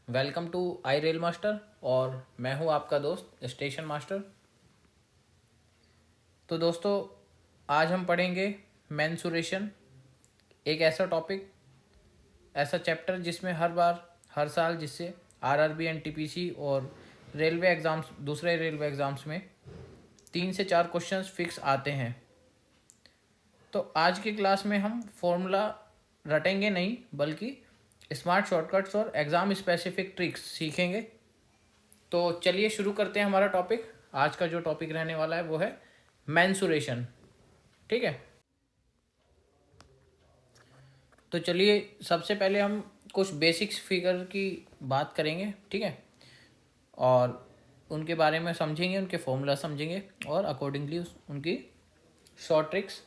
Welcome to I rail master और मैं हूं आपका दोस्त स्टेशन मास्टर। तो दोस्तों, आज हम पढ़ेंगे मेंसुरेशन, एक ऐसा टॉपिक, ऐसा चैप्टर जिसमें हर साल जिससे आरआरबी एनटीपीसी और रेलवे एग्ज़ाम्स, दूसरे रेलवे एग्ज़ाम्स में 3 से 4 क्वेश्चंस फिक्स आते हैं। तो आज की क्लास में हम फॉर्मूला रटेंगे नहीं, बल्कि स्मार्ट शॉर्टकट्स और एग्ज़ाम स्पेसिफिक ट्रिक्स सीखेंगे। तो चलिए शुरू करते हैं हमारा टॉपिक। आज का जो टॉपिक रहने वाला है वो है मेंसुरेशन। ठीक है, तो चलिए सबसे पहले हम कुछ बेसिक्स फिगर की बात करेंगे। ठीक है, और उनके बारे में समझेंगे, उनके फॉर्मूला समझेंगे और अकॉर्डिंगली उनकी शॉर्ट ट्रिक्स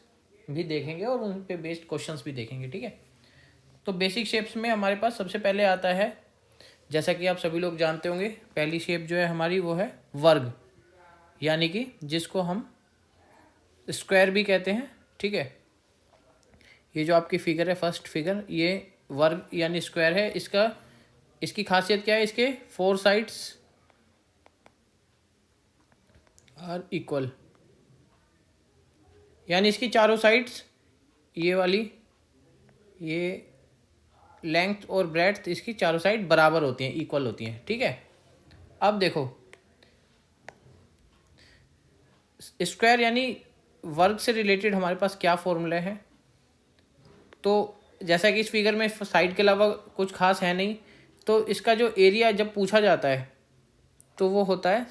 भी देखेंगे और उन पे बेस्ड क्वेश्चंस भी देखेंगे। ठीक है, तो बेसिक शेप्स में हमारे पास सबसे पहले आता है, जैसा कि आप सभी लोग जानते होंगे, पहली शेप जो है हमारी वो है वर्ग, यानी कि जिसको हम स्क्वायर भी कहते हैं। ठीक है, ये जो आपकी फिगर है, फर्स्ट फिगर, ये वर्ग यानी स्क्वायर है। इसकी खासियत क्या है? इसके 4 साइड्स आर इक्वल, यानी इसकी चारों साइड्स, ये वाली, ये लेंथ और ब्रेड्थ, इसकी चारों साइड बराबर होती हैं, इक्वल होती हैं। ठीक है, अब देखो, स्क्वायर यानी वर्ग से रिलेटेड हमारे पास क्या फॉर्मूला है। तो जैसा कि इस फिगर में साइड के अलावा कुछ खास है नहीं, तो इसका जो एरिया जब पूछा जाता है तो वो होता है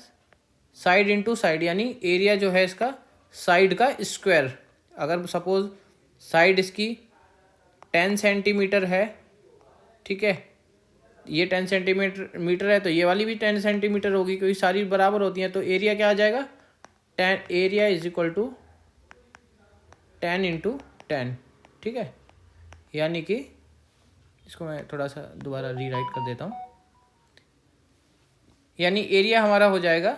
साइड इंटू साइड, यानी एरिया जो है इसका साइड का स्क्वायर। अगर सपोज साइड इसकी 10 सेंटीमीटर है, ठीक है, ये 10 सेंटीमीटर है, तो ये वाली भी 10 सेंटीमीटर होगी, क्योंकि सारी बराबर होती हैं। तो एरिया क्या आ जाएगा? 10 area is equal to 10 into 10। ठीक है, यानी कि इसको मैं थोड़ा सा दोबारा रीराइट कर देता हूँ, यानी एरिया हमारा हो जाएगा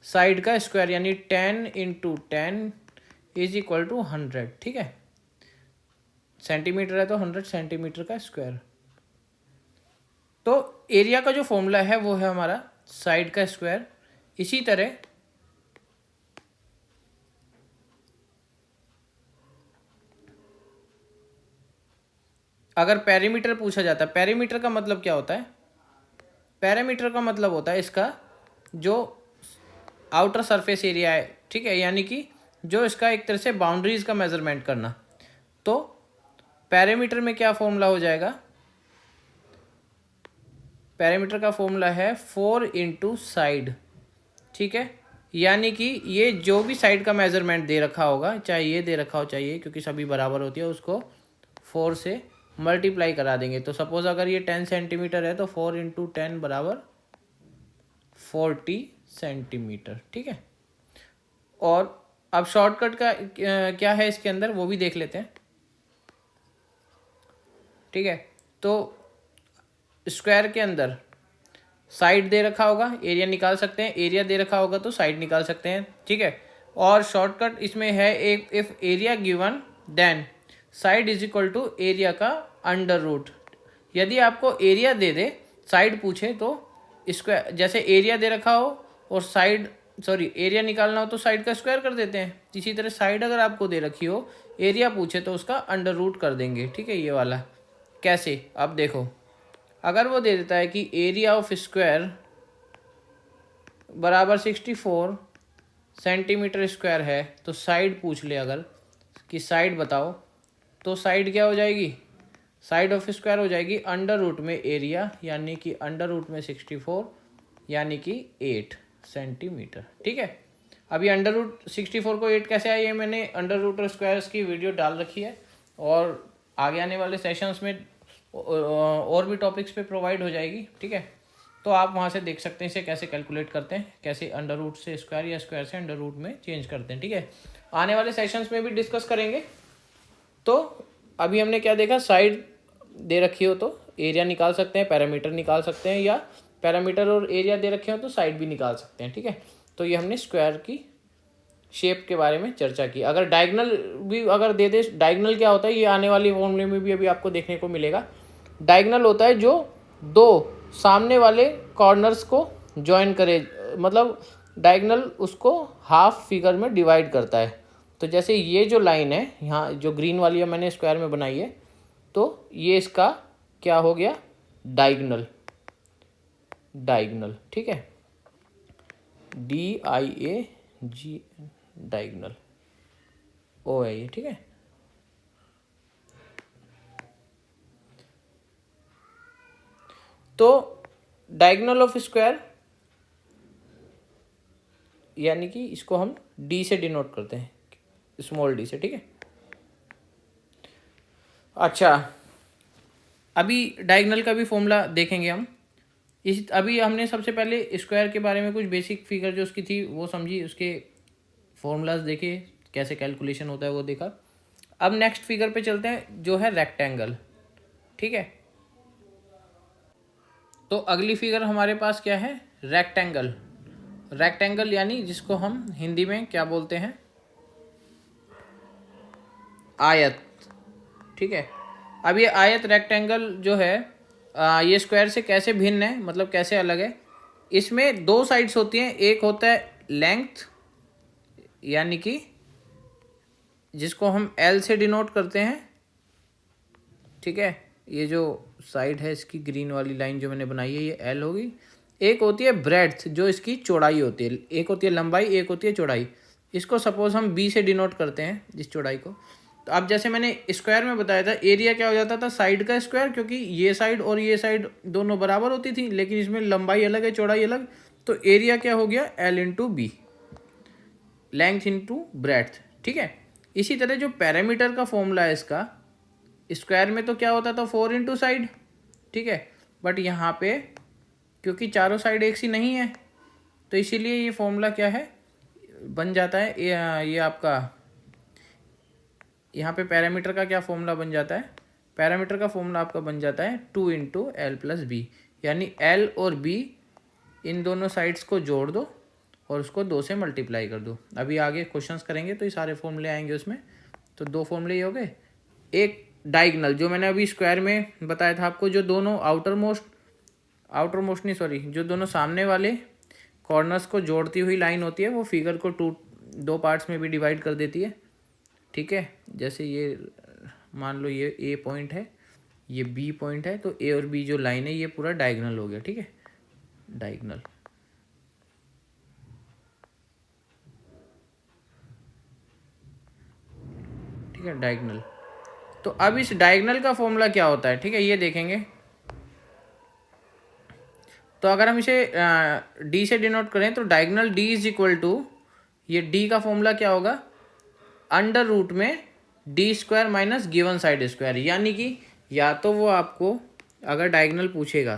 साइड का स्क्वायर, यानी 10 इंटू 10 इज इक्वल टू 100। ठीक है, सेंटीमीटर है तो 100 सेंटीमीटर का स्क्वायर। तो एरिया का जो फॉर्मूला है वो है हमारा साइड का स्क्वायर। इसी तरह अगर पेरीमीटर पूछा जाता है, पेरीमीटर का मतलब क्या होता है? पेरीमीटर का मतलब होता है इसका जो आउटर सरफेस एरिया है, ठीक है, यानी कि जो इसका एक तरह से बाउंड्रीज का मेजरमेंट करना। तो पेरीमीटर में क्या फॉर्मूला हो जाएगा? पेरीमीटर का फॉर्मूला है 4 इंटू साइड। ठीक है, यानी कि ये जो भी साइड का मेजरमेंट दे रखा होगा, चाहे ये दे रखा हो चाहिए, क्योंकि सभी बराबर होती है, उसको 4 से मल्टीप्लाई करा देंगे। तो सपोज अगर ये 10 सेंटीमीटर है तो 4 इंटू 10 बराबर 40 सेंटीमीटर। ठीक है, और अब शॉर्टकट का क्या है इसके अंदर वो भी देख लेते हैं। ठीक है, तो स्क्वायर के अंदर साइड दे रखा होगा, एरिया निकाल सकते हैं, एरिया दे रखा होगा तो साइड निकाल सकते हैं। ठीक है, और शॉर्टकट इसमें है एक, if area given then side is equal to area का अंडर रूट। यदि आपको एरिया दे दे, साइड पूछे, तो स्क्वायर, जैसे एरिया दे रखा हो और साइड, सॉरी, एरिया निकालना हो तो साइड का स्क्वायर कर देते हैं। इसी तरह साइड अगर आपको दे रखी हो, एरिया पूछे तो उसका अंडर रूट कर देंगे। ठीक है, ये वाला कैसे? अब देखो, अगर वो दे देता है कि एरिया ऑफ स्क्वायर बराबर 64 सेंटीमीटर स्क्वायर है, तो साइड पूछ ले अगर कि साइड बताओ, तो साइड क्या हो जाएगी? साइड ऑफ स्क्वायर हो जाएगी अंडर रूट में एरिया, यानी कि अंडर रूट में 64, यानी कि 8 सेंटीमीटर। ठीक है, अभी अंडर रूट 64 को 8 कैसे आया, ये मैंने अंडर रूट और स्क्वायर्स की वीडियो डाल रखी है, और आगे आने वाले सेशंस में और भी टॉपिक्स पे प्रोवाइड हो जाएगी। ठीक है, तो आप वहाँ से देख सकते हैं इसे कैसे कैलकुलेट करते हैं, कैसे अंडर रूट से स्क्वायर या स्क्वायर से अंडर रूट में चेंज करते हैं। ठीक है, आने वाले सेशंस में भी डिस्कस करेंगे। तो अभी हमने क्या देखा? साइड दे रखी हो तो एरिया निकाल सकते हैं, पैरामीटर निकाल सकते हैं, या पैरामीटर और एरिया दे रखे हो तो साइड भी निकाल सकते हैं। ठीक है, तो ये हमने स्क्वायर की शेप के बारे में चर्चा की। अगर डायगनल भी अगर दे दे, डायगनल क्या होता है, ये आने वाली फॉर्मूले में भी अभी आपको देखने को मिलेगा। डायगनल होता है जो दो सामने वाले कॉर्नर्स को जॉइन करे, मतलब डायगोनल उसको हाफ फिगर में डिवाइड करता है। तो जैसे ये जो लाइन है यहाँ जो ग्रीन वाली है मैंने स्क्वायर में बनाई है, तो ये इसका क्या हो गया, डायगोनल, डायगोनल, ठीक है, DIAG, डायगोनल ओ है ये, ठीक है। तो डायगोनल ऑफ स्क्वायर यानी कि इसको हम D से डिनोट करते हैं, स्मॉल d से, ठीक है। अच्छा, अभी डायगोनल का भी फॉर्मूला देखेंगे हम। इस अभी हमने सबसे पहले स्क्वायर के बारे में कुछ बेसिक फिगर जो उसकी थी वो समझी, उसके फॉर्मूलाज देखे, कैसे कैलकुलेशन होता है वो देखा। अब नेक्स्ट फिगर पे चलते हैं जो है रेक्टेंगल, ठीक है। तो अगली फिगर हमारे पास क्या है, रेक्टेंगल। रेक्टेंगल यानी जिसको हम हिंदी में क्या बोलते हैं, आयत, ठीक है। अब ये आयत रेक्टेंगल जो है ये स्क्वायर से कैसे भिन्न है, मतलब कैसे अलग है। इसमें दो साइड्स होती हैं, एक होता है लेंथ यानी कि जिसको हम L से डिनोट करते हैं, ठीक है। ये जो साइड है इसकी ग्रीन वाली लाइन जो मैंने बनाई है ये L होगी। एक होती है ब्रेड्थ जो इसकी चौड़ाई होती है, एक होती है लंबाई, एक होती है चौड़ाई। इसको सपोज हम B से डिनोट करते हैं इस चौड़ाई को। तो अब जैसे मैंने स्क्वायर में बताया था, एरिया क्या हो जाता था, साइड का स्क्वायर, क्योंकि ये साइड और ये साइड दोनों बराबर होती थी, लेकिन इसमें लंबाई अलग है चौड़ाई अलग। तो एरिया क्या हो गया, L into B, length into breadth, ठीक है। इसी तरह जो पैरामीटर का फॉर्मूला है इसका, स्क्वायर में तो क्या होता था 4 इंटू साइड, ठीक है। बट यहाँ पे क्योंकि चारों साइड एक सी नहीं है तो इसीलिए ये फॉर्मूला क्या है बन जाता है, ये आपका यहाँ पे पैरामीटर का क्या फॉर्मूला बन जाता है, पैरामीटर का फॉर्मूला आपका बन जाता है 2 इंटू एल प्लस बी, यानी L और B इन दोनों साइड्स को जोड़ दो और उसको 2 से मल्टीप्लाई कर दो। अभी आगे क्वेश्चंस करेंगे तो ये सारे फॉर्मूले आएंगे उसमें। तो दो फॉर्मूले ही हो गए। एक डायगोनल जो मैंने अभी स्क्वायर में बताया था आपको, जो दोनों आउटर मोस्ट नहीं सॉरी, जो दोनों सामने वाले कॉर्नर्स को जोड़ती हुई लाइन होती है वो फिगर को दो पार्ट्स में भी डिवाइड कर देती है, ठीक है। जैसे ये मान लो ये A पॉइंट है, ये B पॉइंट है, तो A और B जो लाइन है ये पूरा डायगोनल हो गया, ठीक है, डायगोनल। ठीक है, डायगोनल। तो अब इस डायगोनल का फॉर्मूला क्या होता है, ठीक है, ये देखेंगे। तो अगर हम इसे D से डिनोट करें तो diagonal D is equal to, ये D का फॉर्मूला क्या होगा, अंडर रूट में D square minus given side square. यानी कि या तो वो आपको अगर डायगोनल पूछेगा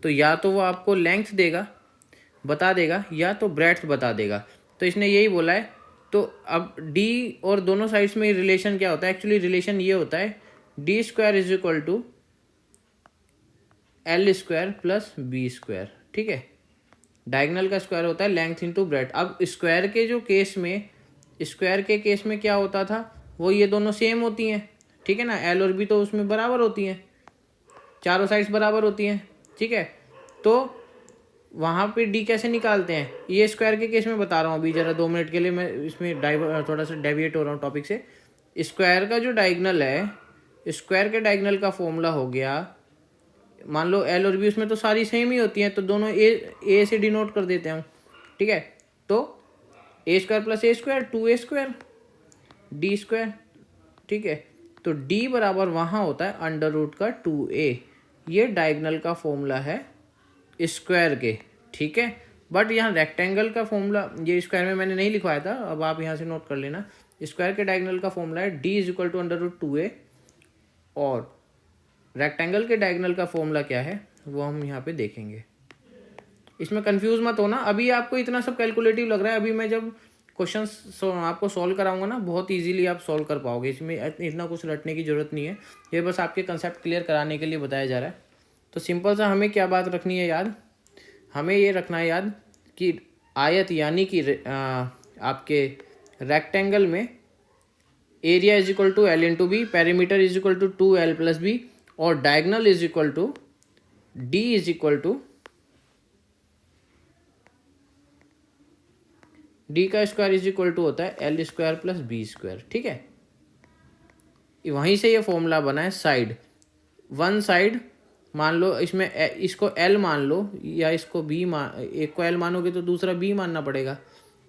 तो या तो वो आपको लेंथ देगा, बता देगा, या तो ब्रेड्थ बता देगा। तो इसने यही बोला है। तो अब D और दोनों साइड्स में रिलेशन क्या होता है, एक्चुअली रिलेशन ये होता है D square is equal to L square plus B square, ठीक है। डायगोनल का स्क्वायर होता है लेंथ इंटू ब्रेड्थ। अब स्क्वायर के जो केस में, स्क्वायर के केस में क्या होता था, वो ये दोनों सेम होती हैं, ठीक है ना, L और B तो उसमें बराबर होती हैं, चारों साइड्स बराबर होती हैं, ठीक है। तो वहाँ पे D कैसे निकालते हैं, ये स्क्वायर के केस में बता रहा हूँ अभी, ज़रा 2 मिनट के लिए मैं इसमें थोड़ा सा डेविएट हो रहा हूँ टॉपिक से। स्क्वायर का जो डायगोनल है, स्क्वायर के डायगोनल का फॉर्मूला हो गया, मान लो L और B उसमें तो सारी सेम ही होती हैं, तो दोनों A से डिनोट कर देते हैं, ठीक है। तो A square plus A square 2A square D square, ठीक है। तो D बराबर वहाँ होता है अंडर रूट का 2A। ये डायगोनल का फॉर्मूला है स्क्वायर के, ठीक है। बट यहाँ रेक्टेंगल का फॉर्मूला ये स्क्वायर में मैंने नहीं लिखवाया था, अब आप यहाँ से नोट कर लेना। स्क्वायर के डायगोनल का फॉर्मूला है D is equal to under root 2A, और रेक्टेंगल के डायगोनल का फॉर्मूला क्या है वो हम यहाँ पे देखेंगे। इसमें कंफ्यूज मत होना, अभी आपको इतना सब कैलकुलेटिव लग रहा है, अभी मैं जब क्वेश्चंस आपको सॉल्व कराऊंगा ना, बहुत इजीली आप सॉल्व कर पाओगे। इसमें इतना कुछ रटने की जरूरत नहीं है, ये बस आपके कंसेप्ट क्लियर कराने के लिए बताया जा रहा है। तो सिंपल सा हमें क्या बात रखनी है याद, हमें ये रखना है याद कि आयत यानी कि आपके रेक्टेंगल में area is equal to L into B, perimeter is equal to 2L plus B, और diagonal is equal to D is equal to D का स्क्वायर इज इक्वल टू होता है L square plus B square. ठीक है, वहीं से ये formula बना है। साइड, वन साइड मान लो, इसमें इसको एल मान लो या इसको बी मान, एक को एल मानोगे तो दूसरा बी मानना पड़ेगा।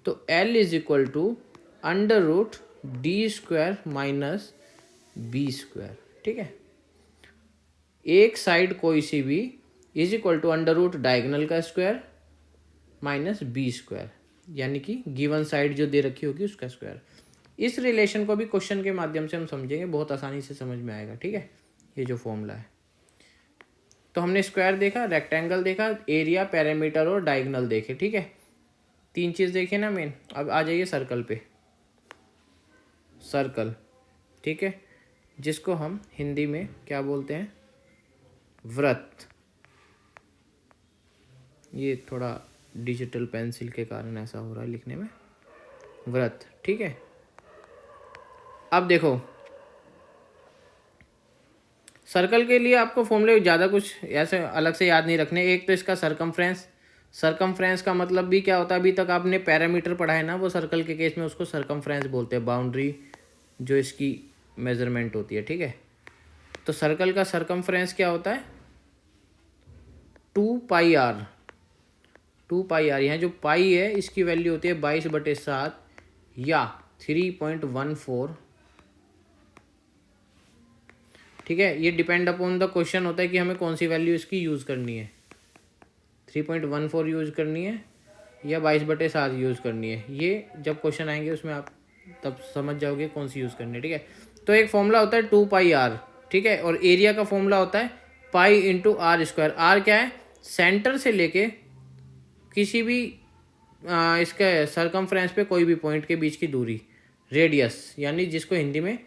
तो L is equal to under root D square minus B square. ठीक है, एक साइड कोई सी भी is equal to under root diagonal का स्क्वायर माइनस बी स्क्वायर, यानी कि गिवन साइड जो दे रखी होगी उसका स्क्वायर। इस रिलेशन को भी क्वेश्चन के माध्यम से हम समझेंगे, बहुत आसानी से समझ में आएगा। ठीक है, ये जो फॉर्मूला है, तो हमने स्क्वायर देखा, रेक्टेंगल देखा, एरिया, पैरामीटर और डायगोनल देखे। ठीक है, तीन चीज़ देखे ना मेन। अब आ जाइए सर्कल पे। सर्कल, ठीक है, जिसको हम हिंदी में क्या बोलते हैं? वृत्त। ये थोड़ा डिजिटल पेंसिल के कारण ऐसा हो रहा है लिखने में, वृत्त। ठीक है, अब देखो सर्कल के लिए आपको फॉर्मूले ज़्यादा कुछ ऐसे अलग से याद नहीं रखने। एक तो इसका सरकमफ्रेंस, सरकमफ्रेंस का मतलब भी क्या होता है, अभी तक आपने पैरामीटर पढ़ा है ना, वो सर्कल के केस में उसको सरकमफ्रेंस बोलते हैं, बाउंड्री जो इसकी मेजरमेंट होती है। ठीक है, तो सर्कल का सरकमफ्रेंस क्या होता है? 2πr। 2πr, यहाँ जो पाई है इसकी वैल्यू होती है 22/7 या 3.14। ठीक है, ये डिपेंड अपॉन द क्वेश्चन होता है कि हमें कौन सी वैल्यू इसकी यूज़ करनी है, 3.14 यूज़ करनी है या 22/7 यूज़ करनी है। ये जब क्वेश्चन आएंगे उसमें आप तब समझ जाओगे कौन सी यूज़ करनी है। ठीक है, तो एक फॉर्मूला होता है 2πr। ठीक है, और एरिया का फॉर्मूला होता है pi into R square. R क्या है? सेंटर से लेके किसी भी इसका सरकमफ्रेंस पे कोई भी पॉइंट के बीच की दूरी, रेडियस, यानी जिसको हिंदी में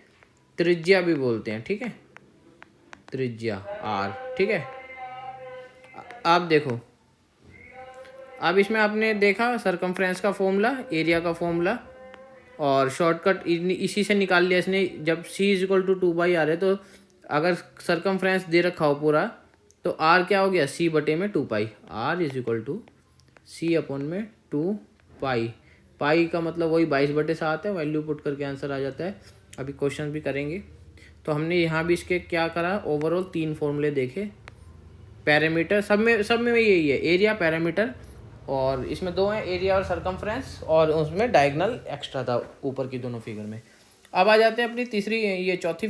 त्रिज्या भी बोलते हैं। ठीक है, त्रिज्या आर। ठीक है, आप देखो, अब इसमें आपने देखा सरकमफ्रेंस का फॉर्मूला, एरिया का फॉर्मूला, और शॉर्टकट इसी से निकाल लिया इसने। जब c is equal to 2πr है, तो अगर सरकमफ्रेंस दे रखा हो पूरा, तो r क्या हो गया? c बटे में 2π। r is equal to c upon में 2π। पाई का मतलब वही 22/7 है, वैल्यू पुट करके आंसर आ जाता है। अभी क्वेश्चन भी करेंगे। तो हमने यहाँ भी इसके क्या करा, ओवरऑल 3 फॉर्मूले देखे। पैरामीटर सब में यही है, एरिया, पैरामीटर, और इसमें 2 हैं, एरिया और सरकमफ्रेंस, और उसमें डायगोनल एक्स्ट्रा था ऊपर की दोनों फिगर में। अब आ जाते हैं अपनी तीसरी, ये चौथी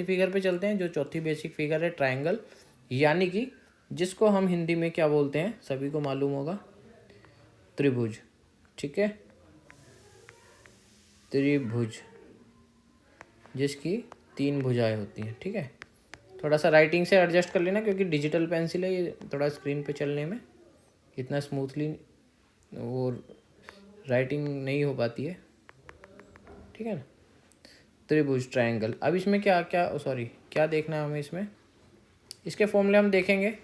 फिगर पे चलते हैं। जो चौथी बेसिक फिगर है, ट्रायंगल, यानी कि जिसको हम हिंदी में क्या बोलते हैं, सभी को मालूम होगा, त्रिभुज। ठीक है, त्रिभुज जिसकी 3 भुजाएं होती हैं। ठीक है, थोड़ा सा राइटिंग से एडजस्ट कर लेना, क्योंकि डिजिटल पेंसिल है, ये थोड़ा स्क्रीन पे चलने में इतना स्मूथली वो राइटिंग नहीं हो पाती है। ठीक है ना, त्रिभुज, ट्रायंगल। अब इसमें क्या देखना है हमें? इसमें इसके फॉर्मूले हम देखेंगे।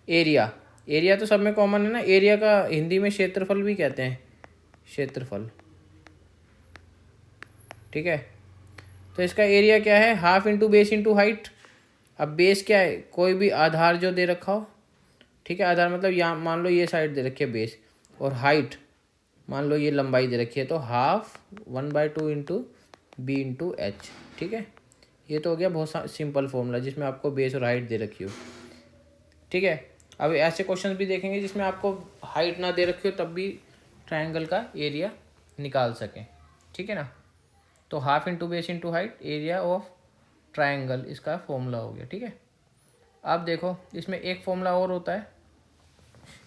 एरिया तो सब में कॉमन है ना। एरिया का हिंदी में क्षेत्रफल भी कहते हैं, क्षेत्रफल। ठीक है, तो इसका एरिया क्या है? Half into base into height. अब बेस क्या है? कोई भी आधार जो दे रखा हो। ठीक है, आधार मतलब यहाँ मान लो ये साइड दे रखी है बेस, और हाइट मान लो ये लंबाई दे रखी है, तो half 1/2 into B into H. ठीक है, ये तो हो गया बहुत सिंपल फॉर्मूला जिसमें आपको बेस और हाइट दे रखी हो। ठीक है, अब ऐसे क्वेश्चन भी देखेंगे जिसमें आपको हाइट ना दे रखी हो, तब भी ट्रायंगल का एरिया निकाल सकें। ठीक है ना, तो half into base into height, area of triangle, इसका फॉर्मूला हो गया। ठीक है, अब देखो इसमें एक फॉर्मूला और होता है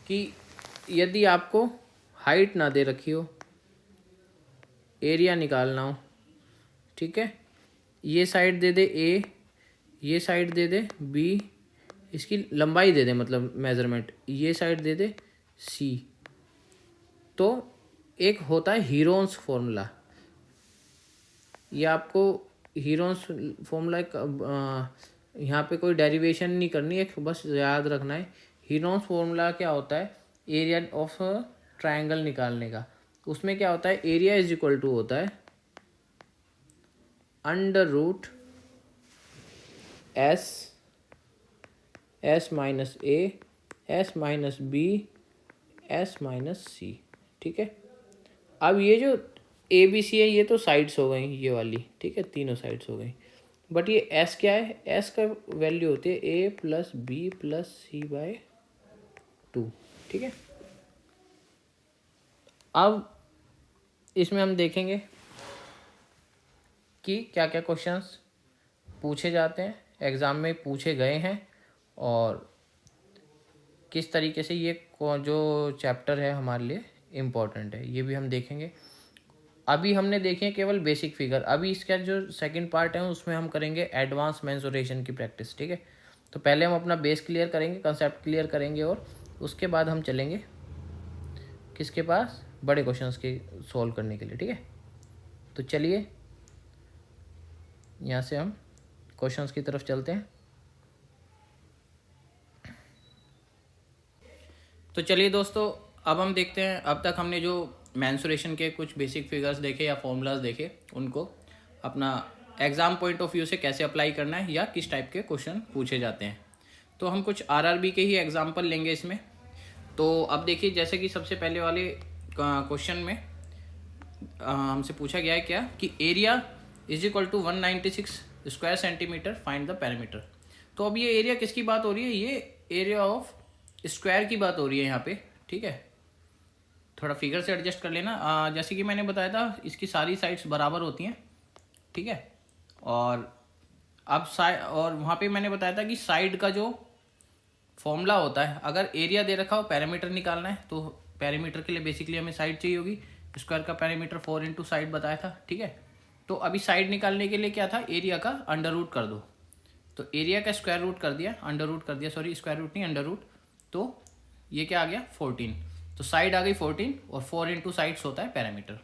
कि यदि आपको हाइट ना दे रखी हो, एरिया निकालना हो। ठीक है, ये साइड दे दे ए, ये साइड दे दे बी, इसकी लंबाई दे दे मतलब मेजरमेंट, ये साइड दे दे सी, तो एक होता है हीरोन्स फॉर्मूला। ये आपको हीरोन्स फॉर्मूला यहाँ पे कोई डेरिवेशन नहीं करनी है, बस याद रखना है। हीरोन्स फॉर्मूला क्या होता है? एरिया ऑफ ट्रायंगल निकालने का। उसमें क्या होता है? एरिया इज इक्वल टू होता है under root S, S minus A, S minus B, S minus C. ठीक है, अब ये जो ए बी सी है ये तो साइड्स हो गई ये वाली, ठीक है, तीनों साइड्स हो गई। बट ये एस क्या है, एस का वैल्यू होती है ए प्लस बी प्लस सी बाय 2। ठीक है, अब इसमें हम देखेंगे कि क्या क्या क्वेश्चंस पूछे जाते हैं, एग्ज़ाम में पूछे गए हैं, और किस तरीके से ये जो चैप्टर है हमारे लिए इम्पोर्टेंट है, ये भी हम देखेंगे। अभी हमने देखे केवल बेसिक फिगर, अभी इसका जो सेकंड पार्ट है उसमें हम करेंगे एडवांस मेंसुरेशन की प्रैक्टिस। ठीक है, तो पहले हम अपना बेस क्लियर करेंगे, कंसेप्ट क्लियर करेंगे, और उसके बाद हम चलेंगे किसके पास, बड़े क्वेश्चंस के सॉल्व करने के लिए। ठीक है, तो चलिए यहाँ से हम क्वेश्चंस की तरफ चलते हैं। तो चलिए दोस्तों, अब हम देखते हैं, अब तक हमने जो मेंसुरेशन के कुछ बेसिक फिगर्स देखे या फॉर्मूलाज देखे, उनको अपना एग्ज़ाम पॉइंट ऑफ व्यू से कैसे अप्लाई करना है या किस टाइप के क्वेश्चन पूछे जाते हैं। तो हम कुछ आरआरबी के ही एग्जाम्पल लेंगे इसमें। तो अब देखिए, जैसे कि सबसे पहले वाले क्वेश्चन में हमसे पूछा गया है क्या कि area is equal to 196 square centimetre, find the parameter. तो अब ये एरिया किसकी बात हो रही है, ये एरिया ऑफ स्क्वायर की बात हो रही है यहाँ पे। ठीक है, थोड़ा फिगर से एडजस्ट कर लेना। जैसे कि मैंने बताया था, इसकी सारी साइड्स बराबर होती हैं। ठीक है, और अब साइड, और वहाँ पे मैंने बताया था कि साइड का जो फॉर्मूला होता है, अगर एरिया दे रखा हो, पैरामीटर निकालना है, तो पैरामीटर के लिए बेसिकली हमें साइड चाहिए होगी। स्क्वायर का पैरामीटर 4 इंटू साइड बताया था। ठीक है, तो अभी साइड निकालने के लिए क्या था, एरिया का अंडर रूट कर दो। तो एरिया का स्क्वायर रूट कर दिया, अंडर रूट कर दिया, सॉरी स्क्वायर रूट नहीं, अंडर रूट। तो ये क्या आ गया 14। तो साइड आ गई 14, और 4 इंटू साइड्स होता है पैरामीटर।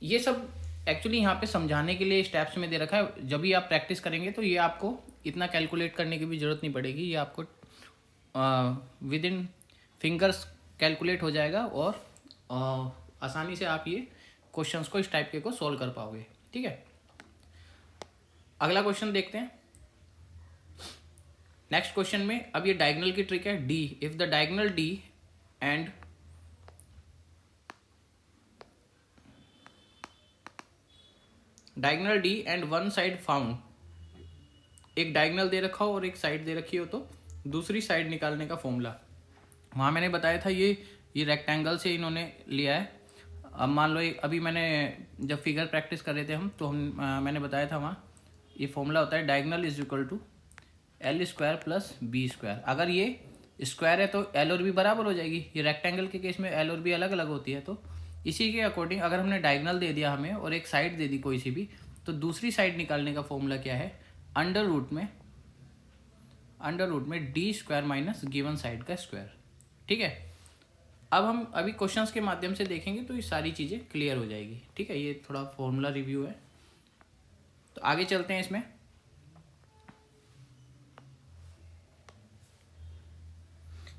ये सब एक्चुअली यहाँ पे समझाने के लिए स्टेप्स में दे रखा है। जब भी आप प्रैक्टिस करेंगे तो ये आपको इतना कैलकुलेट करने की भी ज़रूरत नहीं पड़ेगी, ये आपको विद इन फिंगर्स कैलकुलेट हो जाएगा, और आसानी से आप ये क्वेश्चंस को इस टाइप के को सॉल्व कर पाओगे। ठीक है, अगला क्वेश्चन देखते हैं। नेक्स्ट क्वेश्चन में अब ये डायगोनल की ट्रिक है, D if the diagonal D and diagonal D and one side found, एक डायगोनल दे रखा हो और एक साइड दे रखी हो, तो दूसरी साइड निकालने का फॉर्मूला। वहाँ मैंने बताया था ये रेक्टेंगल से इन्होंने लिया है। अब मान लो अभी मैंने जब फिगर प्रैक्टिस कर रहे थे हम, तो मैंने बताया था वहाँ ये फॉर्मूला होता है diagonal is equal to L square plus B square. अगर ये स्क्वायर है तो एल और बी बराबर हो जाएगी। ये रेक्टेंगल के केस में एल और बी अलग अलग होती है। तो इसी के अकॉर्डिंग अगर हमने डायगोनल दे दिया हमें और एक साइड दे दी कोई सी भी, तो दूसरी साइड निकालने का फॉर्मूला क्या है, अंडर रूट में D square minus given side का स्क्वायर। ठीक है, अब हम अभी क्वेश्चंस के माध्यम से देखेंगे तो ये सारी चीज़ें क्लियर हो जाएगी। ठीक है, ये थोड़ा फॉर्मूला रिव्यू है, तो आगे चलते हैं इसमें।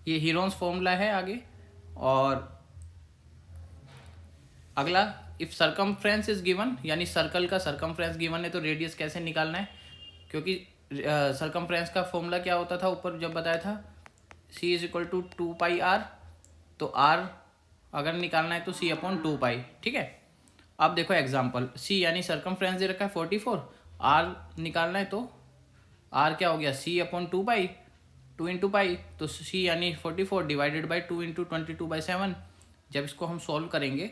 ये हीरोन्स फॉर्मूला है आगे। और अगला, इफ सरकमफ्रेंस इज गिवन, यानी सर्कल का सरकमफ्रेंस गिवन है तो रेडियस कैसे निकालना है, क्योंकि सरकमफ्रेंस का फॉर्मूला क्या होता था ऊपर जब बताया था, C is equal to 2 pi R. तो आर अगर निकालना है तो सी अपॉन 2 पाई। ठीक है, अब देखो एग्जांपल, सी यानी सरकमफ्रेंस दे रखा है 44, आर निकालना है तो आर क्या हो गया, सी अपॉन 2 पाई, 2 इंटू पाई, तो सी यानी 44 डिवाइडेड बाई 2 इंटू 22/7। जब इसको हम सॉल्व करेंगे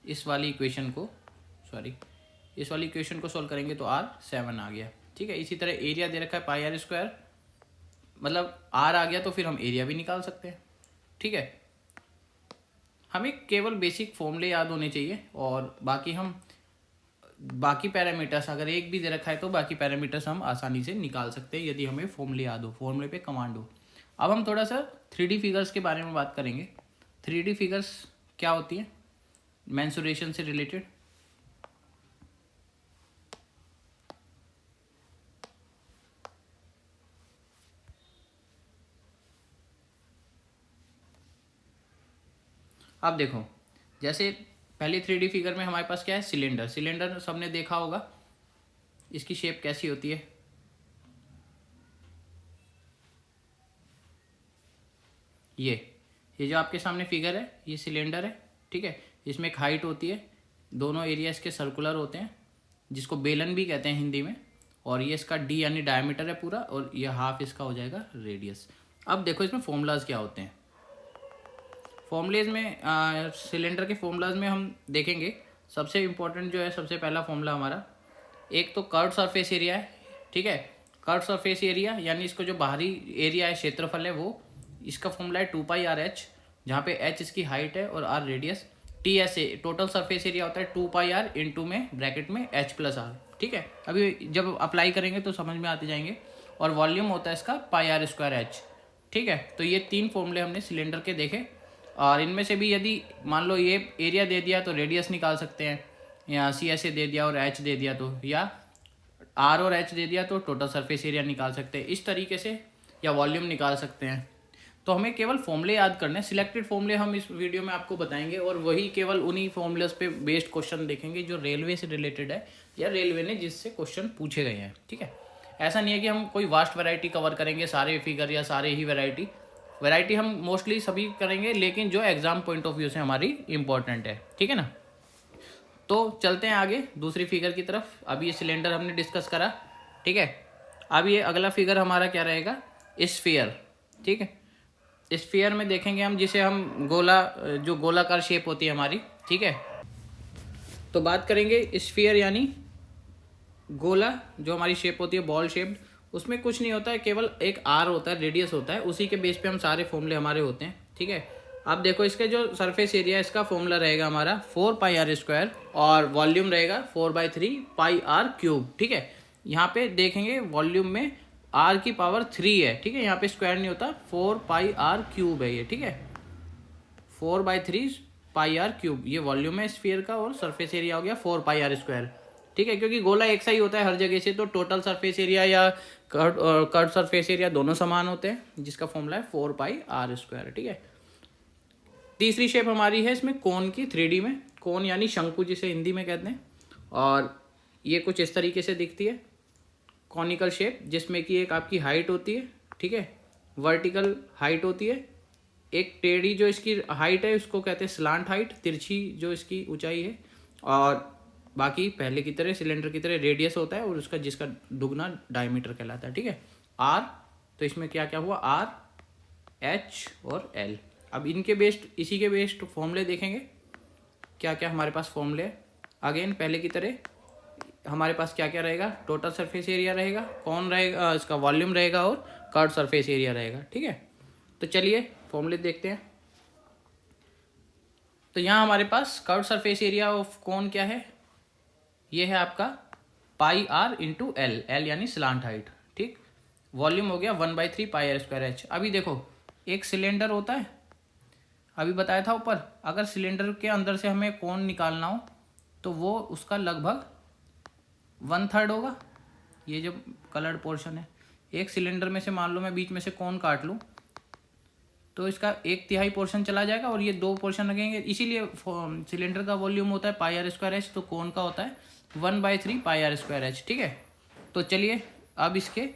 इस वाली इक्वेशन को सॉल्व करेंगे तो आर 7 आ गया। ठीक है, इसी तरह एरिया दे रखा है पाई आर स्क्वायर, मतलब आर आ गया तो फिर हम एरिया भी निकाल सकते हैं। ठीक है, हमें केवल बेसिक फॉर्मूले याद होने चाहिए, और बाकी पैरामीटर्स अगर एक भी दे रखा है तो बाकी पैरामीटर्स हम आसानी से निकाल सकते हैं यदि हमें फॉर्मूले याद हो, फॉर्मूले पे कमांड हो। अब हम थोड़ा सा 3D फिगर्स के बारे में बात करेंगे। 3D फिगर्स क्या होती है मेंसुरेशन से रिलेटेड। अब देखो, जैसे पहले 3D फिगर में हमारे पास क्या है, सिलेंडर सबने देखा होगा, इसकी शेप कैसी होती है, ये जो आपके सामने फिगर है ये सिलेंडर है, ठीक है। इसमें एक हाइट होती है, दोनों एरिया इसके सर्कुलर होते हैं जिसको बेलन भी कहते हैं हिंदी में, और ये इसका डी यानी डायमीटर है पूरा, और ये हाफ इसका हो जाएगा रेडियस। अब देखो इसमें फॉर्मूलाज क्या होते हैं। फॉर्मूलेज में सिलेंडर के फॉर्मूलाज में हम देखेंगे सबसे इम्पोर्टेंट जो है, सबसे पहला फॉर्मूला हमारा एक तो कर्व सरफेस एरिया है, ठीक है। कर्व सरफेस एरिया यानी इसको जो बाहरी एरिया है, क्षेत्रफल है, वो इसका फॉर्मूला है 2πr/h, जहाँ पे h इसकी हाइट है और r radius. TSA total surface area होता है 2πr इंटू में ब्रैकेट में h+r, ठीक है। अभी जब अप्लाई करेंगे तो समझ में आते जाएंगे। और वॉल्यूम होता है इसका πr²h, ठीक है। तो ये 3 फॉर्मूले हमने सिलेंडर के देखे, और इनमें से भी यदि मान लो ये एरिया दे दिया तो रेडियस निकाल सकते हैं, या CSA दे दिया और h दे दिया तो, या r और h दे दिया तो टोटल सरफेस एरिया निकाल सकते हैं इस तरीके से, या वॉल्यूम निकाल सकते हैं। तो हमें केवल फॉर्मूले याद करने हैं, सिलेक्टेड फॉर्मूले हम इस वीडियो में आपको बताएंगे, और वही केवल उन्हीं फॉर्मूलेस पे बेस्ड क्वेश्चन देखेंगे जो रेलवे से रिलेटेड है या रेलवे ने जिससे क्वेश्चन पूछे गए हैं, ठीक है। ऐसा नहीं है कि हम कोई वास्ट वैरायटी कवर करेंगे, सारे फिगर या सारे ही वैरायटी हम मोस्टली सभी करेंगे, लेकिन जो एग्जाम पॉइंट ऑफ व्यू से हमारी इंपॉर्टेंट है, ठीक है ना। तो चलते हैं आगे दूसरी फिगर की तरफ। अभी ये सिलेंडर हमने डिस्कस करा, ठीक है। अब ये अगला फिगर हमारा क्या रहेगा, स्फीयर, ठीक है। स्फीयर में देखेंगे हम जिसे हम गोला, जो गोलाकार शेप होती है हमारी, ठीक है। तो बात करेंगे स्फीयर यानी गोला, जो हमारी शेप होती है बॉल शेप्ड, उसमें कुछ नहीं होता है, केवल एक आर होता है, रेडियस होता है, उसी के बेस पे हम सारे फॉर्मूले हमारे होते हैं, ठीक है। अब देखो इसके जो सरफेस एरिया, इसका फॉर्मूला रहेगा हमारा 4πr², और वॉल्यूम रहेगा 4/3πr³, ठीक है। यहाँ पे देखेंगे वॉल्यूम में r की पावर 3 है, ठीक है। यहाँ पे स्क्वायर नहीं होता, 4πr³ है ये, ठीक है। 4/3πr³, ये वॉल्यूम है स्फीयर का, और सरफेस एरिया हो गया 4πr², ठीक है। क्योंकि गोला एक सा ही होता है हर जगह से, तो टोटल सरफेस एरिया या कर्व सरफेस एरिया दोनों समान होते हैं, जिसका फॉर्मूला है 4πr², ठीक है। तीसरी शेप हमारी है इसमें कोन की, 3D में, कोन यानी शंकु जिसे हिंदी में कहते हैं, और ये कुछ इस तरीके से दिखती है, कॉनिकल शेप, जिसमें कि एक आपकी हाइट होती है, ठीक है, वर्टिकल हाइट होती है, एक टेढ़ी जो इसकी हाइट है उसको कहते हैं स्लांट हाइट, तिरछी जो इसकी ऊंचाई है, और बाकी पहले की तरह सिलेंडर की तरह रेडियस होता है, और उसका जिसका दुगना डायमीटर कहलाता है, ठीक है। आर, तो इसमें क्या क्या हुआ, आर, एच और एल। अब इनके बेस्ड, इसी के बेस्ड फॉर्मूले देखेंगे क्या क्या हमारे पास फॉर्मूले है। अगेन पहले की तरह हमारे पास क्या क्या रहेगा, टोटल सरफेस एरिया रहेगा, कौन रहेगा, इसका वॉल्यूम रहेगा, और कर्व सरफेस एरिया रहेगा, ठीक है। तो चलिए फॉर्मूले देखते हैं। तो यहाँ हमारे पास कर्व सरफेस एरिया ऑफ कौन क्या है, ये है आपका πr/l, एल यानी स्लांट हाइट, ठीक। वॉल्यूम हो गया 1/3πr²h। अभी देखो एक सिलेंडर होता है, अभी बताया था ऊपर, अगर सिलेंडर के अंदर से हमें कोण निकालना हो तो वो उसका लगभग 1/3 होगा, ये जो कलर्ड पोर्शन है। एक सिलेंडर में से मान लो मैं बीच में से कोण काट लूँ तो इसका 1/3 पोर्शन चला जाएगा, और ये 2 पोर्शन लगेंगे, इसीलिए सिलेंडर का वॉल्यूम होता है πr²h, तो कोण का होता है 1/3πr²h, ठीक है। तो चलिए अब इसके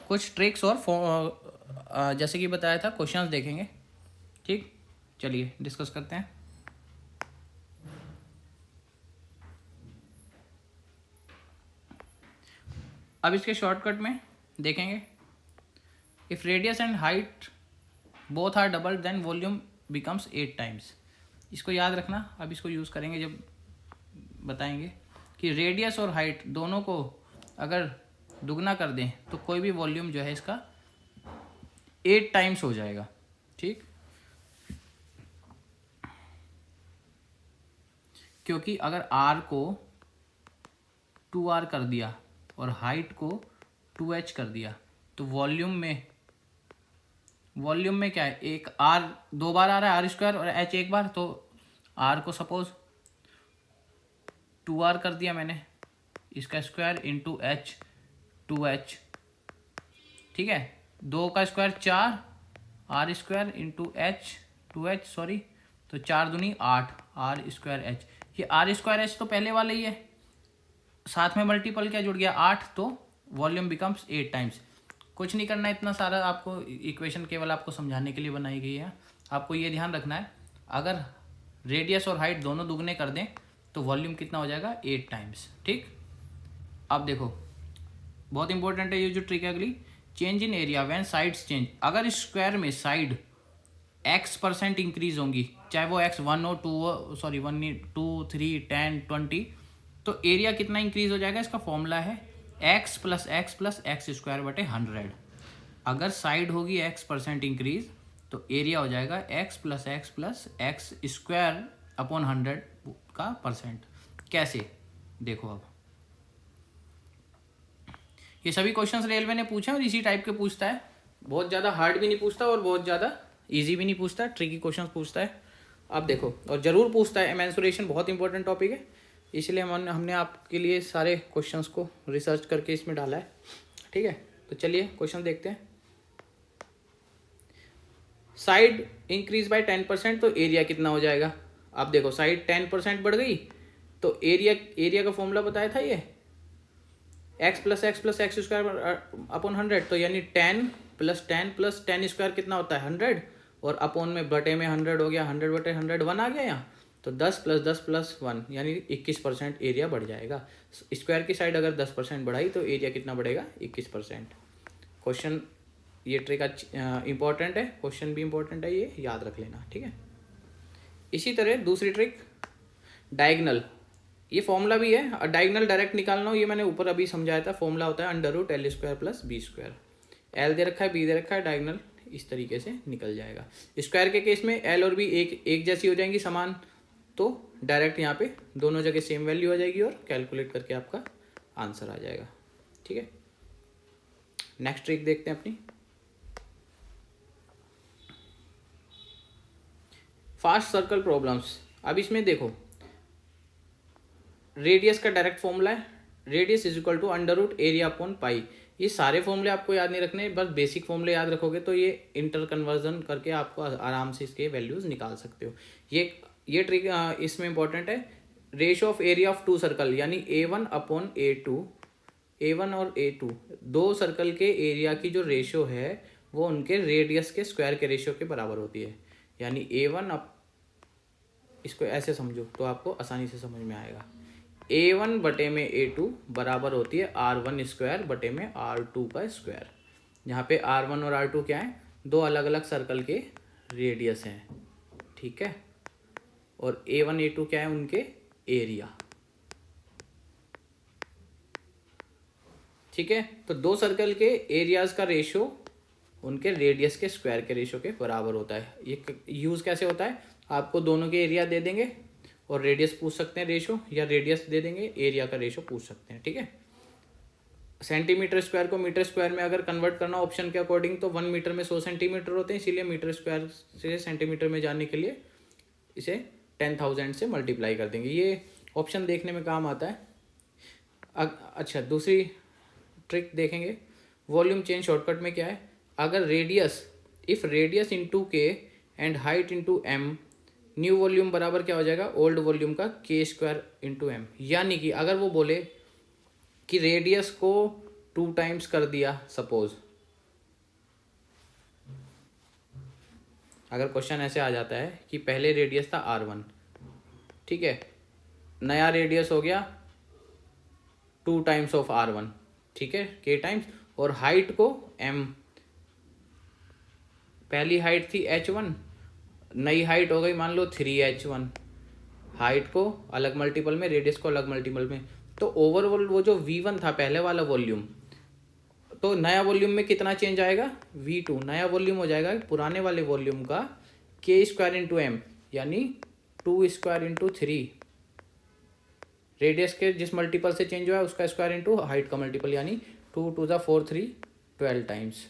कुछ ट्रिक्स और जैसे कि बताया था क्वेश्चंस देखेंगे, ठीक। चलिए डिस्कस करते हैं। अब इसके शॉर्टकट में देखेंगे, if radius and height both are double then volume becomes 8 times. इसको याद रखना, अब इसको यूज़ करेंगे जब बताएंगे कि रेडियस और हाइट दोनों को अगर दुगना कर दें तो कोई भी वॉल्यूम जो है इसका 8 टाइम्स हो जाएगा, ठीक। क्योंकि अगर r को 2r कर दिया और हाइट को 2h कर दिया तो वॉल्यूम में क्या है, एक r 2 बार आ रहा है r² और h 1 बार, तो r को सपोज 2r कर दिया मैंने, इसका स्क्वायर इंटू h 2h, ठीक है। 2 का square 4, r² into h 2h, sorry, तो 4 दूनी 8, r²h। ये r²h तो पहले वाला ही है, साथ में मल्टीपल क्या जुड़ गया 8, तो वॉल्यूम बिकम्स 8 टाइम्स। कुछ नहीं करना, इतना सारा आपको इक्वेशन केवल आपको समझाने के लिए बनाई गई है, आपको ये ध्यान रखना है, अगर रेडियस और हाइट दोनों दुगने कर दें तो वॉल्यूम कितना हो जाएगा, 8 टाइम्स। ठीक, अब देखो बहुत इंपॉर्टेंट है ये जो ट्रिक है अगली, change in area when sides change. अगर स्क्वायर में साइड x% इंक्रीज होंगी, चाहे वो x1 हो, 2 हो, सॉरी 1 2 3 10 20, तो एरिया कितना इंक्रीज हो जाएगा, इसका फॉर्मूला है x plus x plus x square बटे 100। अगर साइड होगी x% इंक्रीज तो एरिया हो जाएगा x plus x square upon 100 का परसेंट। कैसे, देखो अब ये सभी क्वेश्चंस रेलवे ने पूछे और इसी टाइप के पूछता है, बहुत ज़्यादा हार्ड भी नहीं पूछता और बहुत ज़्यादा इजी भी नहीं पूछता, ट्रिकी क्वेश्चंस पूछता है। अब देखो, और ज़रूर पूछता है, मेंसुरेशन बहुत इंपॉर्टेंट टॉपिक है, इसलिए हमने आपके लिए सारे क्वेश्चंस को रिसर्च करके इसमें डाला है। ठीक है, तो चलिए क्वेश्चन देखते हैं। साइड इंक्रीज बाय 10% तो एरिया कितना हो जाएगा। अब देखो साइड 10% बढ़ गई तो एरिया का फॉर्मूला बताया था ये x plus x square upon 100, तो यानी 10 प्लस 10 स्क्वायर कितना होता है 100, और अपॉन में बटे में 100 हो गया, 100 बटे 100 1 आ गया यहाँ, तो 10 प्लस 1 यानी 21% एरिया बढ़ जाएगा। स्क्वायर की साइड अगर 10% बढ़ाई तो एरिया कितना बढ़ेगा, 21%। क्वेश्चन ये ट्रिक इंपॉर्टेंट है, क्वेश्चन भी इंपॉर्टेंट है, ये याद रख लेना। ठीक है, इसी तरह दूसरी ट्रिक डायगनल, ये फॉर्मूला भी है, और डायगनल डायरेक्ट निकालना हो ये मैंने ऊपर अभी समझाया था, फॉर्मूला होता है under root L square plus B square. L दे रखा है, बी दे रखा है, डायगनल इस तरीके से निकल जाएगा। स्क्वायर के केस में एल और बी एक जैसी हो जाएंगी, समान, तो डायरेक्ट यहाँ पे दोनों जगह सेम वैल्यू हो जाएगी और कैलकुलेट करके आपका आंसर आ जाएगा। ठीक है, नेक्स्ट ट्रिक देखते हैं अपनी, फास्ट सर्कल प्रॉब्लम्स। अब इसमें देखो रेडियस का डायरेक्ट फॉर्मूला है, radius is equal to under root area upon pi. ये सारे फॉर्मूले आपको याद नहीं रखने, बस बेसिक फॉर्मूले याद रखोगे तो ये इंटर कन्वर्जन करके आपको आराम से इसके वैल्यूज निकाल सकते हो। ये ट्रिक इसमें इंपॉर्टेंट है, ratio of area of two circle, यानी A1 अपॉन A2, A1 और A2 दो सर्कल के एरिया की जो रेशियो है वो उनके रेडियस के स्क्वायर के रेशियो के बराबर होती है। यानी A1 इसको ऐसे समझो तो आपको आसानी से समझ में आएगा, A1 बटे में A2 बराबर होती है R1 स्क्वायर बटे में R2 का स्क्वायर। यहाँ पे R1 और R2 क्या है, दो अलग अलग सर्कल के रेडियस हैं। ठीक है, और A1 A2 क्या है, उनके एरिया। ठीक है, तो दो सर्कल के एरियाज का रेशियो उनके रेडियस के स्क्वायर के रेशियो के बराबर होता है। ये यूज़ कैसे होता है, आपको दोनों के एरिया दे देंगे और रेडियस पूछ सकते हैं रेशियो, या रेडियस दे देंगे एरिया का रेशियो पूछ सकते हैं। ठीक है, सेंटीमीटर स्क्वायर को मीटर स्क्वायर में अगर कन्वर्ट करना ऑप्शन के अकॉर्डिंग तो 1 मीटर में 100 सेंटीमीटर होते हैं, इसीलिए मीटर स्क्वायर से सेंटीमीटर में जाने के लिए इसे 10,000 से मल्टीप्लाई कर देंगे। ये ऑप्शन देखने में काम आता है। अच्छा, दूसरी ट्रिक देखेंगे, वॉल्यूम चेंज शॉर्टकट में क्या है, अगर radius, if radius into K and height into M, new volume बराबर क्या हो जाएगा, ओल्ड वॉल्यूम का के स्क्वायर इंटू एम। यानी कि अगर वो बोले कि रेडियस को 2 टाइम्स कर दिया, सपोज अगर क्वेश्चन ऐसे आ जाता है कि पहले रेडियस था R1, ठीक है, नया रेडियस हो गया 2 टाइम्स ऑफ R1, ठीक है, के टाइम्स, और हाइट को m, पहली हाइट थी h1, नई हाइट हो गई मान लो 3h1, हाइट को अलग मल्टीपल में, रेडियस को अलग मल्टीपल में, तो ओवरऑल वो जो v1 था पहले वाला वॉल्यूम, तो नया वॉल्यूम में कितना चेंज आएगा, v2, नया वॉल्यूम हो जाएगा पुराने वाले वॉल्यूम का के स्क्वायर इंटू एम, यानी 2 स्क्वायर इंटू 3, रेडियस के जिस मल्टीपल से चेंज हुआ है उसका स्क्वायर इंटू हाइट का मल्टीपल, यानी 2 2 जा 4 3 12 टाइम्स।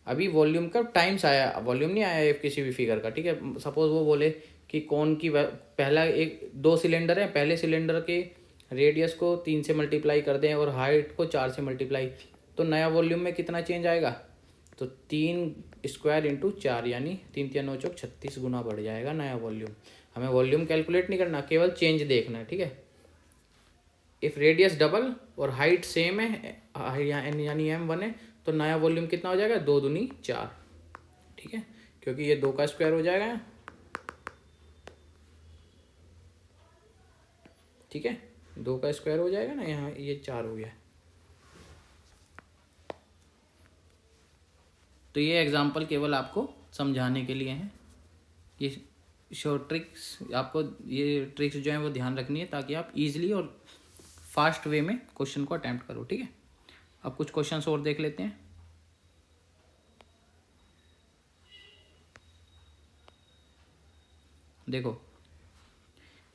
अभी वॉल्यूम का टाइम्स आया, वॉल्यूम नहीं आया किसी भी फिगर का। ठीक है, सपोज वो बोले कि कौन की पहला एक 2 सिलेंडर है, पहले सिलेंडर के रेडियस को 3 से मल्टीप्लाई कर दें और हाइट को 4 से मल्टीप्लाई, तो नया वॉल्यूम में कितना चेंज आएगा, तो 3 स्क्वायर इंटू 4, यानी 3 3 9 चौक 36 गुना बढ़ जाएगा नया वॉल्यूम। हमें वॉल्यूम कैलकुलेट नहीं करना, केवल चेंज देखना है। ठीक है, इफ रेडियस डबल और हाइट सेम है, यानी m1 है, तो नया वॉल्यूम कितना हो जाएगा, 2 दूनी 4। ठीक है, क्योंकि ये 2 का स्क्वायर हो जाएगा, ठीक है, 2 का स्क्वायर हो जाएगा ना, यहाँ ये 4 हो गया। तो ये एग्जाम्पल केवल आपको समझाने के लिए हैं। ये शॉर्ट ट्रिक्स आपको, ये ट्रिक्स जो है वो ध्यान रखनी है ताकि आप इजीली और फास्ट वे में क्वेश्चन को अटेम्प्ट करो, ठीक है। अब कुछ क्वेश्चंस और देख लेते हैं। देखो,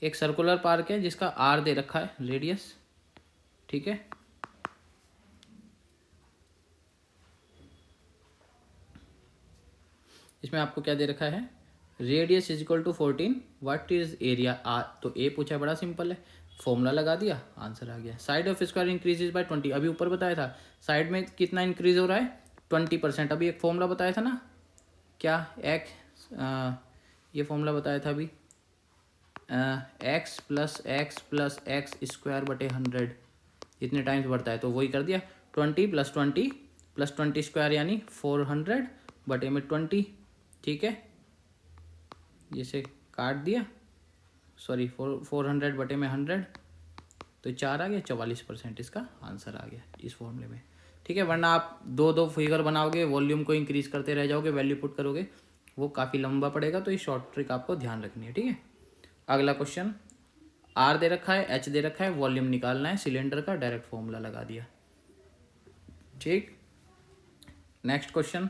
एक सर्कुलर पार्क है जिसका आर दे रखा है रेडियस, ठीक है। इसमें आपको क्या दे रखा है, radius is equal to 14, what is area R. तो ए पूछा है, बड़ा सिंपल है, फॉर्मूला लगा दिया, आंसर आ गया। Side of square increases by 20, अभी ऊपर बताया था साइड में कितना इंक्रीज हो रहा है, 20%। अभी एक फॉर्मूला बताया था ना, क्या ये फॉर्मूला बताया था अभी, एक्स प्लस एक्स स्क्वायर बटे 100 इतने टाइम्स बढ़ता है, तो वही कर दिया, 20 प्लस 20 स्क्वायर यानी 400 बटे में 20, ठीक है। जिसे काट दिया, सॉरी 400 बटे में 100, तो 4 आ गया, 44% इसका आंसर आ गया इस फॉर्मूले में, ठीक है। वरना आप दो दो फिगर बनाओगे, वॉल्यूम को इंक्रीज करते रह जाओगे, वैल्यू पुट करोगे, वो काफ़ी लंबा पड़ेगा। तो ये शॉर्ट ट्रिक आपको ध्यान रखनी है, ठीक है। अगला क्वेश्चन, आर दे रखा है, एच दे रखा है, वॉल्यूम निकालना है सिलेंडर का, डायरेक्ट फॉर्मूला लगा दिया, ठीक। नेक्स्ट क्वेश्चन,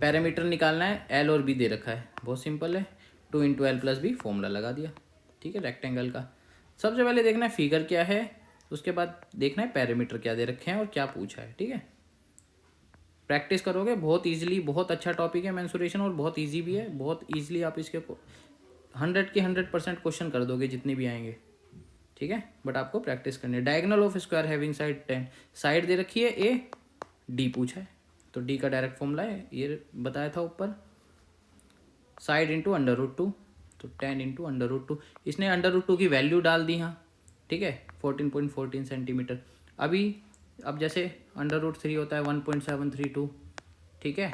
पैरामीटर निकालना है, एल और बी दे रखा है, बहुत सिंपल है, 2 into L plus B, formula लगा दिया, ठीक है, रेक्टेंगल का। सबसे पहले देखना है फिगर क्या है, उसके बाद देखना है पैरामीटर क्या दे रखे हैं और क्या पूछा है, ठीक है। प्रैक्टिस करोगे बहुत इजीली, बहुत अच्छा टॉपिक है मेंसुरेशन, और बहुत इजी भी है, बहुत इजीली आप इसके 100 के 100% क्वेश्चन कर दोगे जितने भी आएंगे, ठीक है। बट आपको प्रैक्टिस करनी है। Diagonal of square having side 10, side दे रखी है ए, डी पूछा है, तो डी का डायरेक्ट फॉर्मूला है, ये बताया था ऊपर, साइड इंटू √2, तो 10 इंटू √2, इसने √2 की वैल्यू डाल दी, हाँ, ठीक है, 14.14 सेंटीमीटर। अब जैसे √3 होता है 1.732, ठीक है,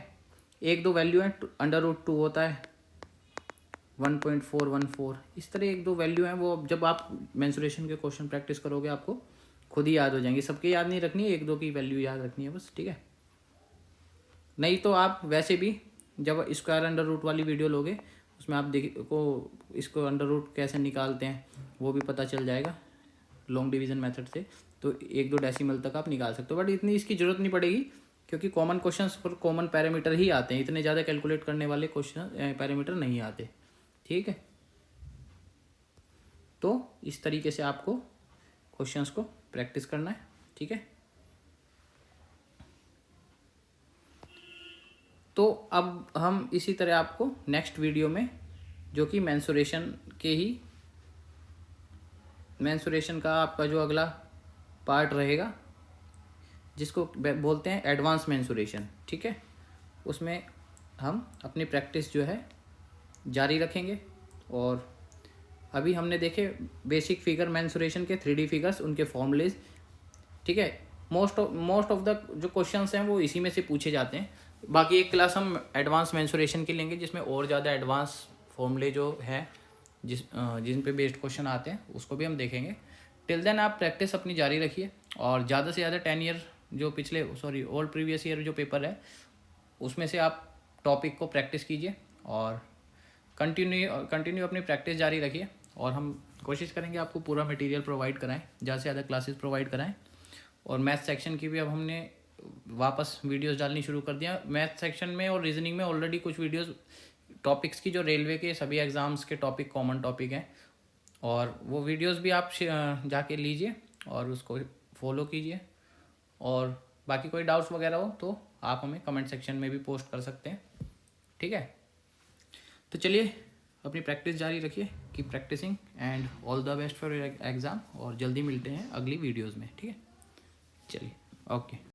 एक दो वैल्यू है, √2 होता है 1.414, इस तरह एक दो वैल्यू हैं, वो जब आप मेंसुरेशन के क्वेश्चन प्रैक्टिस करोगे आपको खुद ही याद हो जाएंगे, सबके याद नहीं रखनी है, एक दो की वैल्यू याद रखनी है बस, ठीक है। नहीं तो आप वैसे भी जब स्क्वायर अंडर रूट वाली वीडियो लोगे, उसमें आप इसको अंडर रूट कैसे निकालते हैं वो भी पता चल जाएगा लॉन्ग डिवीजन मेथड से, तो 1-2 डेसिमल तक आप निकाल सकते हो, बट इतनी इसकी ज़रूरत नहीं पड़ेगी क्योंकि कॉमन क्वेश्चंस पर कॉमन पैरामीटर ही आते हैं, इतने ज़्यादा कैलकुलेट करने वाले क्वेश्चन पैरामीटर नहीं आते, ठीक है। तो इस तरीके से आपको क्वेश्चंस को प्रैक्टिस करना है, ठीक है। तो अब हम इसी तरह आपको नेक्स्ट वीडियो में, जो कि मेंसुरेशन का आपका जो अगला पार्ट रहेगा, जिसको बोलते हैं एडवांस मेंसुरेशन, ठीक है, उसमें हम अपनी प्रैक्टिस जो है जारी रखेंगे। और अभी हमने देखे बेसिक फिगर मेंसुरेशन के 3D फिगर्स, उनके फॉर्मूलेज, ठीक है। मोस्ट ऑफ द जो क्वेश्चंस हैं वो इसी में से पूछे जाते हैं। बाकी एक क्लास हम एडवांस मेंसुरेशन की लेंगे जिसमें और ज़्यादा एडवांस फॉर्मूले जो है जिन पे बेस्ड क्वेश्चन आते हैं उसको भी हम देखेंगे। टिल देन आप प्रैक्टिस अपनी जारी रखिए, और ज़्यादा से ज़्यादा 10 ईयर जो ऑल प्रीवियस ईयर जो पेपर है उसमें से आप टॉपिक को प्रैक्टिस कीजिए और कंटिन्यू अपनी प्रैक्टिस जारी रखिए। और हम कोशिश करेंगे आपको पूरा मटेरियल प्रोवाइड कराएं, ज़्यादा से ज़्यादा क्लासेस प्रोवाइड कराएं। और मैथ सेक्शन की भी अब हमने वापस वीडियोस डालनी शुरू कर दिया। मैथ सेक्शन में और रीजनिंग में ऑलरेडी कुछ वीडियोस टॉपिक्स की, जो रेलवे के सभी एग्ज़ाम्स के टॉपिक कॉमन टॉपिक हैं, और वो वीडियोस भी आप जाके लीजिए और उसको फॉलो कीजिए। और बाकी कोई डाउट्स वगैरह हो तो आप हमें कमेंट सेक्शन में भी पोस्ट कर सकते हैं, ठीक है। तो चलिए अपनी प्रैक्टिस जारी रखिए, keep practising, and all the best for exam. और जल्दी मिलते हैं अगली वीडियोज़ में, ठीक है। चलिए, ओके।